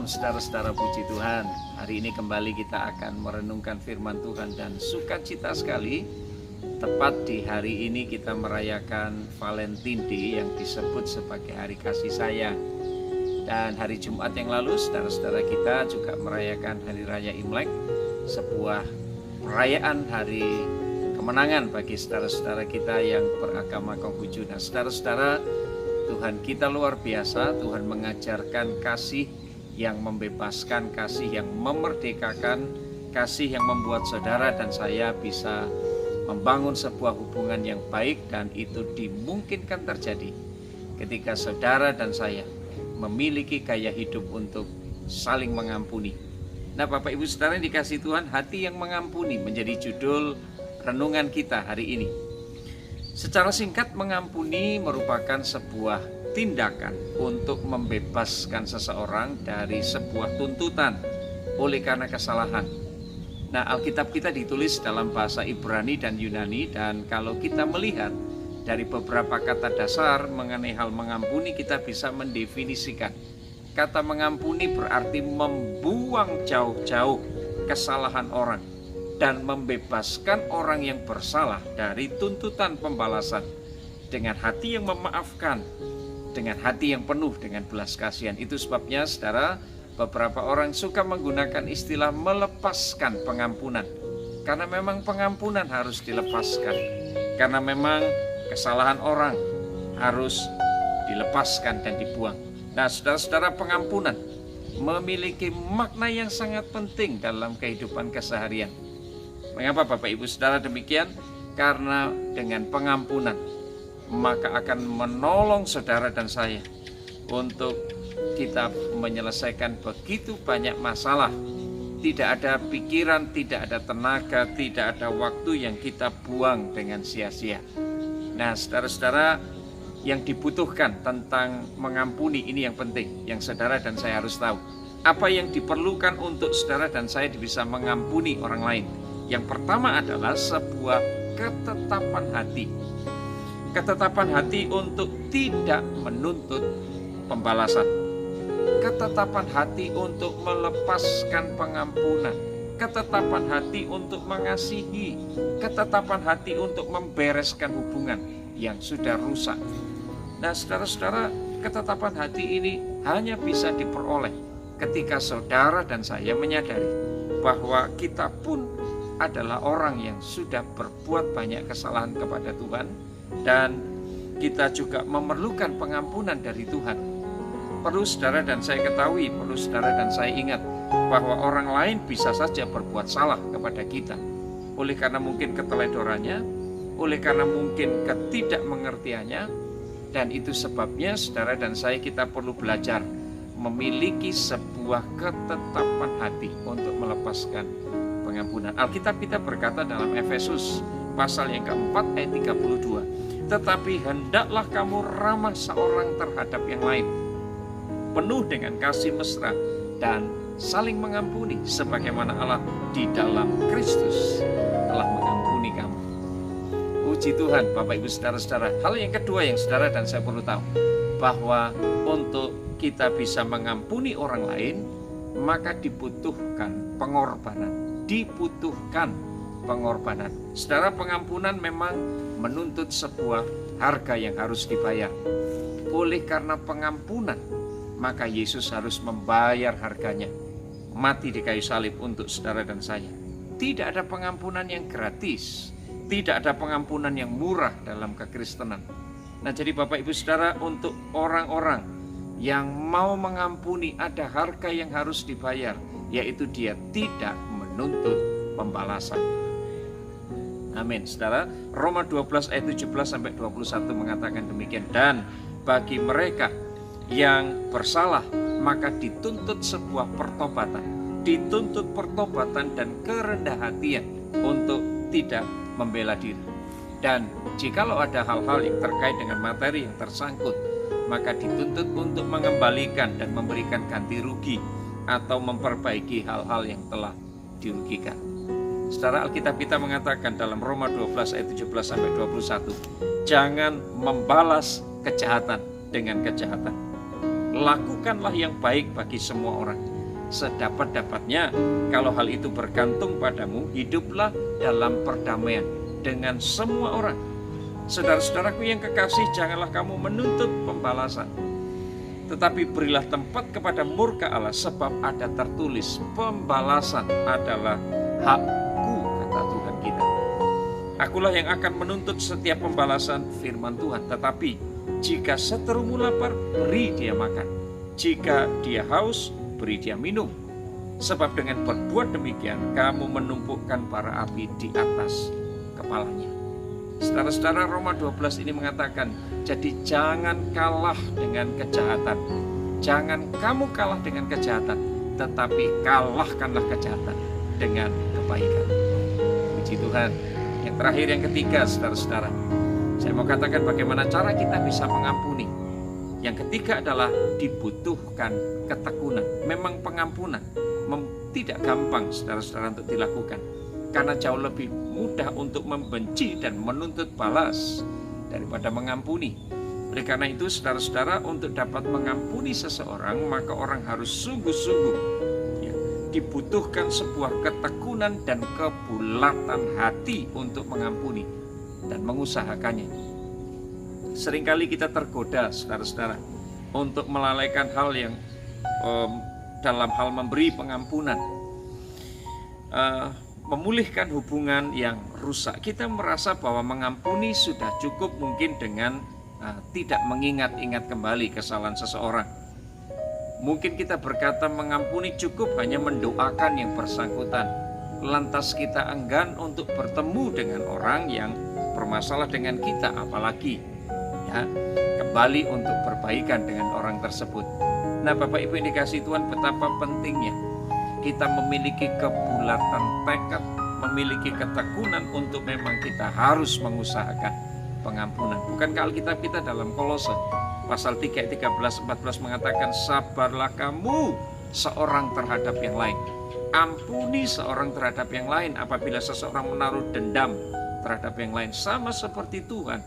saudara-saudara, puji Tuhan. Hari ini kembali kita akan merenungkan firman Tuhan dan sukacita sekali. Tepat di hari ini kita merayakan Valentine Day yang disebut sebagai hari kasih sayang. Dan hari Jumat yang lalu saudara-saudara kita juga merayakan Hari Raya Imlek, sebuah perayaan hari kemenangan bagi saudara-saudara kita yang beragama Konghucu. Nah, saudara-saudara, Tuhan kita luar biasa. Tuhan mengajarkan kasih yang membebaskan, kasih yang memerdekakan, kasih yang membuat saudara dan saya bisa membangun sebuah hubungan yang baik, dan itu dimungkinkan terjadi ketika saudara dan saya memiliki gaya hidup untuk saling mengampuni. Nah, Bapak Ibu Saudara yang dikasihi Tuhan, hati yang mengampuni menjadi judul renungan kita hari ini. Secara singkat, mengampuni merupakan sebuah tindakan untuk membebaskan seseorang dari sebuah tuntutan oleh karena kesalahan. Nah, Alkitab kita ditulis dalam bahasa Ibrani dan Yunani, dan kalau kita melihat dari beberapa kata dasar mengenai hal mengampuni, kita bisa mendefinisikan. Kata mengampuni berarti membuang jauh-jauh kesalahan orang dan membebaskan orang yang bersalah dari tuntutan pembalasan dengan hati yang memaafkan, dengan hati yang penuh dengan belas kasihan. Itu sebabnya saudara, beberapa orang suka menggunakan istilah melepaskan pengampunan. Karena memang pengampunan harus dilepaskan. Karena memang kesalahan orang harus dilepaskan dan dibuang. Nah, saudara-saudara, pengampunan memiliki makna yang sangat penting dalam kehidupan keseharian. Mengapa Bapak Ibu Saudara demikian? Karena dengan pengampunan maka akan menolong saudara dan saya untuk kita menyelesaikan begitu banyak masalah. Tidak ada pikiran, tidak ada tenaga, tidak ada waktu yang kita buang dengan sia-sia. Nah, saudara-saudara, yang dibutuhkan tentang mengampuni ini yang penting, yang saudara dan saya harus tahu. Apa yang diperlukan untuk saudara dan saya bisa mengampuni orang lain? Yang pertama adalah sebuah ketetapan hati. Ketetapan hati untuk tidak menuntut pembalasan. Ketetapan hati untuk melepaskan pengampunan. Ketetapan hati untuk mengasihi. Ketetapan hati untuk membereskan hubungan yang sudah rusak. Nah, saudara-saudara, ketetapan hati ini hanya bisa diperoleh ketika saudara dan saya menyadari bahwa kita pun adalah orang yang sudah berbuat banyak kesalahan kepada Tuhan, dan kita juga memerlukan pengampunan dari Tuhan. Perlu saudara dan saya ketahui, perlu saudara dan saya ingat bahwa orang lain bisa saja berbuat salah kepada kita oleh karena mungkin keteledorannya, oleh karena mungkin ketidakmengertiannya, dan itu sebabnya saudara dan saya kita perlu belajar memiliki sebuah ketetapan hati untuk melepaskan pengampunan. Alkitab kita berkata dalam Efesus pasal yang keempat ayat 32, tetapi hendaklah kamu ramah seorang terhadap yang lain, penuh dengan kasih mesra dan saling mengampuni, sebagaimana Allah di dalam Kristus telah mengampuni kamu. Puji Tuhan, Bapak Ibu Saudara-saudara. Hal yang kedua yang saudara dan saya perlu tahu, bahwa untuk kita bisa mengampuni orang lain, maka dibutuhkan pengorbanan. Dibutuhkan pengorbanan. Saudara, pengampunan memang menuntut sebuah harga yang harus dibayar. Oleh karena pengampunan, maka Yesus harus membayar harganya, mati di kayu salib untuk saudara dan saya. Tidak ada pengampunan yang gratis, tidak ada pengampunan yang murah dalam kekristenan. Nah, jadi Bapak Ibu Saudara, untuk orang-orang yang mau mengampuni ada harga yang harus dibayar, yaitu dia tidak menuntut pembalasan. Amin. Saudara, Roma 12 ayat 17-21 mengatakan demikian. Dan bagi mereka yang bersalah maka dituntut sebuah pertobatan. Dituntut pertobatan dan kerendah hatian untuk tidak membela diri. Dan jikalau ada hal-hal yang terkait dengan materi yang tersangkut, maka dituntut untuk mengembalikan dan memberikan ganti rugi atau memperbaiki hal-hal yang telah dirugikan. Saudara, Alkitab kita mengatakan dalam Roma 12 ayat 17-21, jangan membalas kejahatan dengan kejahatan. Lakukanlah yang baik bagi semua orang, sedapat-dapatnya. Kalau hal itu bergantung padamu, hiduplah dalam perdamaian dengan semua orang. Saudara-saudaraku yang kekasih, janganlah kamu menuntut pembalasan, tetapi berilah tempat kepada murka Allah, sebab ada tertulis, pembalasan adalah hakku, kata Tuhan kita. Akulah yang akan menuntut setiap pembalasan, firman Tuhan. Tetapi jika seterumu lapar, beri dia makan. Jika dia haus, beri dia minum. Sebab dengan berbuat demikian, kamu menumpukan bara api di atas kepalanya. Saudara-saudara, Roma 12 ini mengatakan, jadi jangan kalah dengan kejahatan. Jangan kamu kalah dengan kejahatan, tetapi kalahkanlah kejahatan dengan kebaikan. Puji Tuhan. Yang terakhir, yang ketiga, saudara-saudara, saya mau katakan bagaimana cara kita bisa mengampuni. Yang ketiga adalah dibutuhkan ketekunan. Memang pengampunan tidak gampang, saudara-saudara, untuk dilakukan, karena jauh lebih mudah untuk membenci dan menuntut balas daripada mengampuni. Oleh karena itu, saudara-saudara, untuk dapat mengampuni seseorang, maka orang harus sungguh-sungguh, ya, dibutuhkan sebuah ketekunan dan kebulatan hati untuk mengampuni dan mengusahakannya. Seringkali kita tergoda, saudara-saudara, untuk melalaikan hal yang dalam hal memberi pengampunan, memulihkan hubungan yang rusak. Kita merasa bahwa mengampuni sudah cukup mungkin dengan tidak mengingat-ingat kembali kesalahan seseorang. Mungkin kita berkata mengampuni cukup hanya mendoakan yang bersangkutan. Lantas kita enggan untuk bertemu dengan orang yang bermasalah dengan kita, apalagi ya kembali untuk berbaikan dengan orang tersebut. Nah, Bapak Ibu yang dikasihi Tuhan, betapa pentingnya kita memiliki kebulatan tekad, memiliki ketekunan untuk memang kita harus mengusahakan pengampunan. Bukankah Alkitab kita dalam Kolose pasal 3 ayat 13-14 mengatakan, sabarlah kamu seorang terhadap yang lain, ampuni seorang terhadap yang lain apabila seseorang menaruh dendam terhadap yang lain, sama seperti Tuhan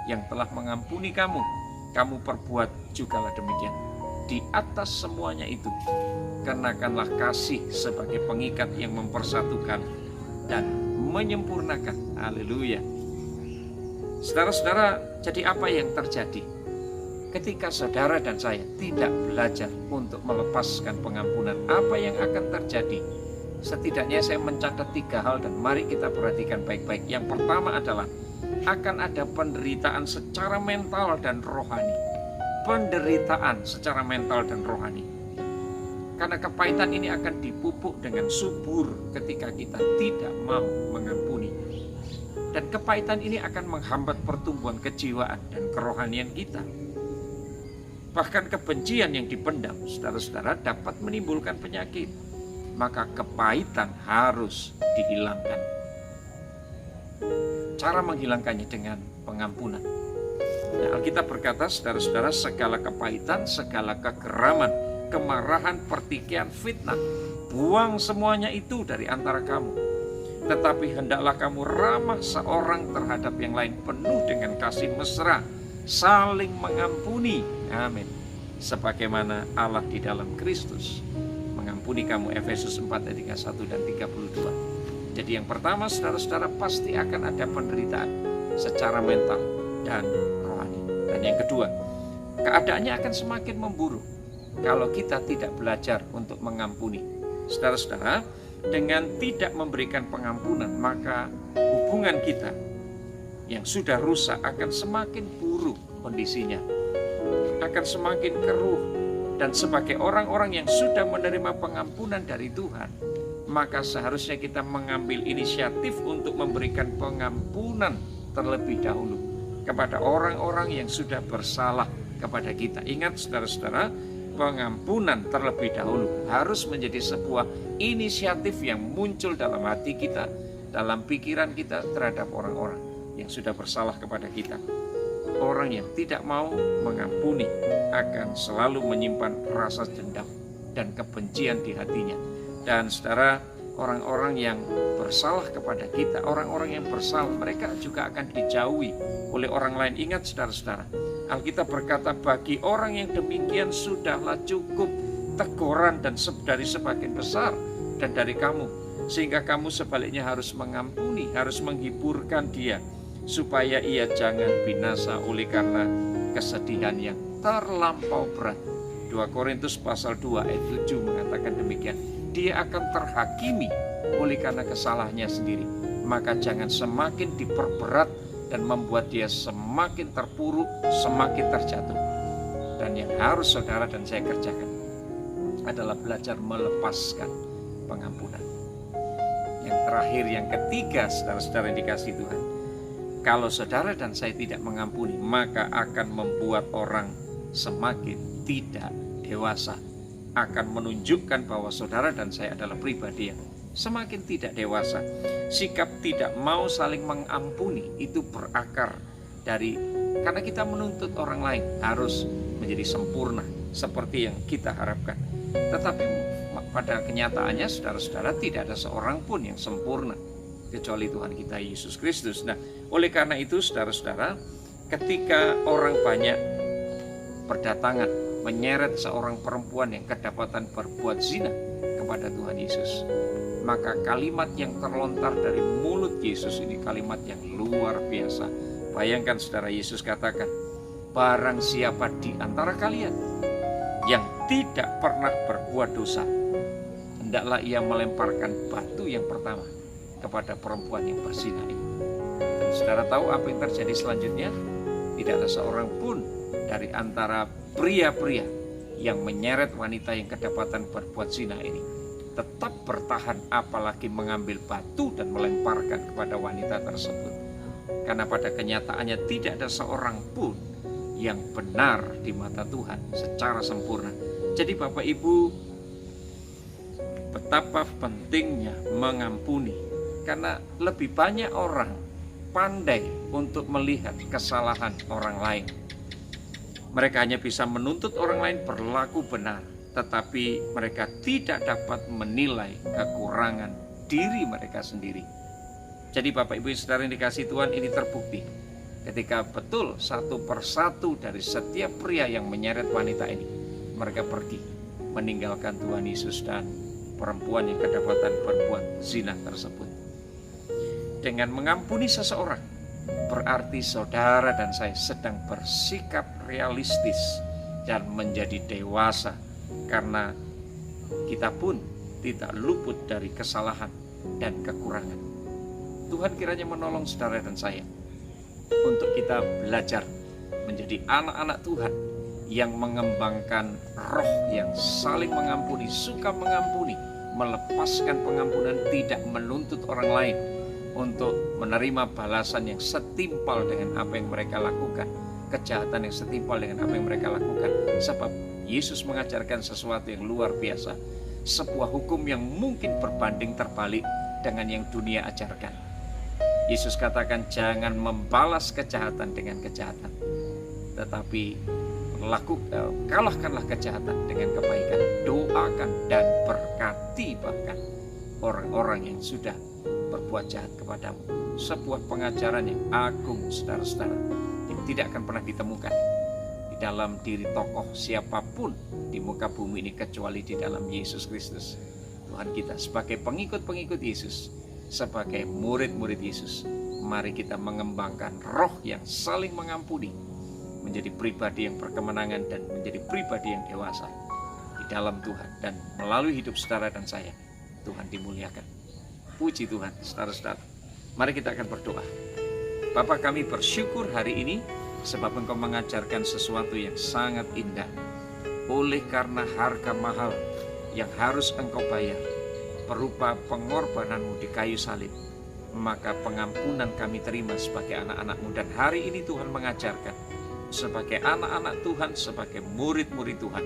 yang telah mengampuni kamu, kamu perbuat jugalah demikian. Di atas semuanya itu, kenakanlah kasih sebagai pengikat yang mempersatukan dan menyempurnakan. Haleluya. Saudara-saudara, jadi apa yang terjadi ketika saudara dan saya tidak belajar untuk melepaskan pengampunan? Apa yang akan terjadi? Setidaknya saya mencatat 3 hal dan mari kita perhatikan baik-baik. Yang pertama adalah akan ada penderitaan secara mental dan rohani. Penderitaan secara mental dan rohani. Karena kepahitan ini akan dipupuk dengan subur ketika kita tidak mau mengampuni. Dan kepahitan ini akan menghambat pertumbuhan kejiwaan dan kerohanian kita. Bahkan kebencian yang dipendam, saudara-saudara, dapat menimbulkan penyakit. Maka kepahitan harus dihilangkan. Cara menghilangkannya dengan pengampunan. Nah, Alkitab berkata, saudara-saudara, segala kepahitan, segala kegeraman, kemarahan, pertikaian, fitnah, buang semuanya itu dari antara kamu. Tetapi hendaklah kamu ramah seorang terhadap yang lain, penuh dengan kasih mesra, saling mengampuni. Amin. Sebagaimana Allah di dalam Kristus mengampuni kamu. Efesus 4 ayat 31 dan 32. Jadi yang pertama, saudara-saudara, pasti akan ada penderitaan secara mental dan rohani. Dan yang kedua, keadaannya akan semakin memburuk kalau kita tidak belajar untuk mengampuni. Saudara-saudara, dengan tidak memberikan pengampunan, maka hubungan kita yang sudah rusak akan semakin buruk kondisinya, akan semakin keruh. Dan sebagai orang-orang yang sudah menerima pengampunan dari Tuhan, maka seharusnya kita mengambil inisiatif untuk memberikan pengampunan terlebih dahulu kepada orang-orang yang sudah bersalah kepada kita. Ingat, saudara-saudara, pengampunan terlebih dahulu harus menjadi sebuah inisiatif yang muncul dalam hati kita, dalam pikiran kita terhadap orang-orang yang sudah bersalah kepada kita. Orang yang tidak mau mengampuni akan selalu menyimpan rasa dendam dan kebencian di hatinya. Dan saudara, orang-orang yang bersalah kepada kita, orang-orang yang bersalah, mereka juga akan dijauhi oleh orang lain. Ingat, saudara-saudara, Alkitab berkata, bagi orang yang demikian sudahlah cukup teguran dari sebagian besar dan dari kamu, sehingga kamu sebaliknya harus mengampuni, harus menghiburkan dia, supaya ia jangan binasa oleh karena kesedihan yang terlampau berat. 2 Korintus pasal 2 ayat 7 mengatakan demikian. Dia akan terhakimi oleh karena kesalahannya sendiri. Maka jangan semakin diperberat dan membuat dia semakin terpuruk, semakin terjatuh. Dan yang harus saudara dan saya kerjakan adalah belajar melepaskan pengampunan. Yang terakhir, yang ketiga, saudara-saudara yang dikasihi Tuhan, kalau saudara dan saya tidak mengampuni, maka akan membuat orang semakin tidak dewasa, akan menunjukkan bahwa saudara dan saya adalah pribadi yang semakin tidak dewasa. Sikap tidak mau saling mengampuni itu berakar dari karena kita menuntut orang lain harus menjadi sempurna seperti yang kita harapkan. Tetapi pada kenyataannya saudara-saudara tidak ada seorang pun yang sempurna kecuali Tuhan kita Yesus Kristus. Nah, oleh karena itu saudara-saudara, ketika orang banyak berdatangan menyeret seorang perempuan yang kedapatan berbuat zina kepada Tuhan Yesus, maka kalimat yang terlontar dari mulut Yesus ini kalimat yang luar biasa. Bayangkan saudara, Yesus katakan, barang siapa di antara kalian yang tidak pernah berbuat dosa, hendaklah ia melemparkan batu yang pertama kepada perempuan yang berzina ini. Dan saudara tahu apa yang terjadi selanjutnya? Tidak ada seorang pun dari antara pria-pria yang menyeret wanita yang kedapatan berbuat zina ini tetap bertahan, apalagi mengambil batu dan melemparkan kepada wanita tersebut. Karena pada kenyataannya tidak ada seorang pun yang benar di mata Tuhan secara sempurna. Jadi Bapak Ibu, betapa pentingnya mengampuni, karena lebih banyak orang pandai untuk melihat kesalahan orang lain. Mereka hanya bisa menuntut orang lain berlaku benar, tetapi mereka tidak dapat menilai kekurangan diri mereka sendiri. Jadi Bapak Ibu Saudara yang dikasihi Tuhan, ini terbukti ketika betul satu persatu dari setiap pria yang menyeret wanita ini, mereka pergi meninggalkan Tuhan Yesus dan perempuan yang kedapatan berbuat zina tersebut. Dengan mengampuni seseorang, berarti saudara dan saya sedang bersikap realistis dan menjadi dewasa, karena kita pun tidak luput dari kesalahan dan kekurangan. Tuhan kiranya menolong saudara dan saya untuk kita belajar menjadi anak-anak Tuhan yang mengembangkan roh yang saling mengampuni, suka mengampuni, melepaskan pengampunan, tidak menuntut orang lain untuk menerima balasan yang setimpal dengan apa yang mereka lakukan, kejahatan yang setimpal dengan apa yang mereka lakukan. Sebab Yesus mengajarkan sesuatu yang luar biasa, sebuah hukum yang mungkin berbanding terbalik dengan yang dunia ajarkan. Yesus katakan, jangan membalas kejahatan dengan kejahatan, tetapi kalahkanlah kejahatan dengan kebaikan. Doakan dan berkati bahkan orang-orang yang sudah berbuat jahat kepadamu. Sebuah pengajaran yang agung, saudara-saudara, yang tidak akan pernah ditemukan di dalam diri tokoh siapapun di muka bumi ini kecuali di dalam Yesus Kristus Tuhan kita. Sebagai pengikut-pengikut Yesus, sebagai murid-murid Yesus, mari kita mengembangkan roh yang saling mengampuni, menjadi pribadi yang berkemenangan dan menjadi pribadi yang dewasa di dalam Tuhan. Dan melalui hidup saudara dan saya, Tuhan dimuliakan. Puji Tuhan, saudara-saudara. Mari kita akan berdoa. Bapa, kami bersyukur hari ini sebab Engkau mengajarkan sesuatu yang sangat indah. Oleh karena harga mahal yang harus Engkau bayar berupa pengorbananmu di kayu salib, maka pengampunan kami terima sebagai anak-anak-Mu. Dan hari ini Tuhan mengajarkan, sebagai anak-anak Tuhan, sebagai murid-murid Tuhan,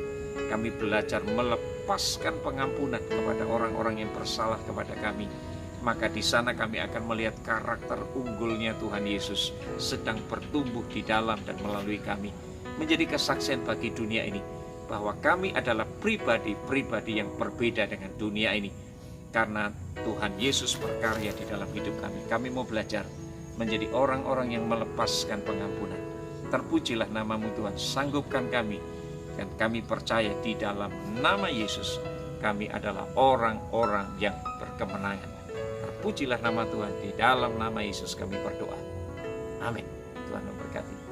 kami belajar melepaskan pengampunan kepada orang-orang yang bersalah kepada kami. Maka di sana kami akan melihat karakter unggulnya Tuhan Yesus sedang bertumbuh di dalam dan melalui kami, menjadi kesaksian bagi dunia ini bahwa kami adalah pribadi-pribadi yang berbeda dengan dunia ini. Karena Tuhan Yesus berkarya di dalam hidup kami. Kami mau belajar menjadi orang-orang yang melepaskan pengampunan. Terpujilah nama-Mu Tuhan. Sanggupkan kami Dan kami percaya di dalam nama Yesus kami adalah orang-orang yang berkemenangan. Terpujilah nama Tuhan, di dalam nama Yesus kami berdoa. Amin. Tuhan memberkati.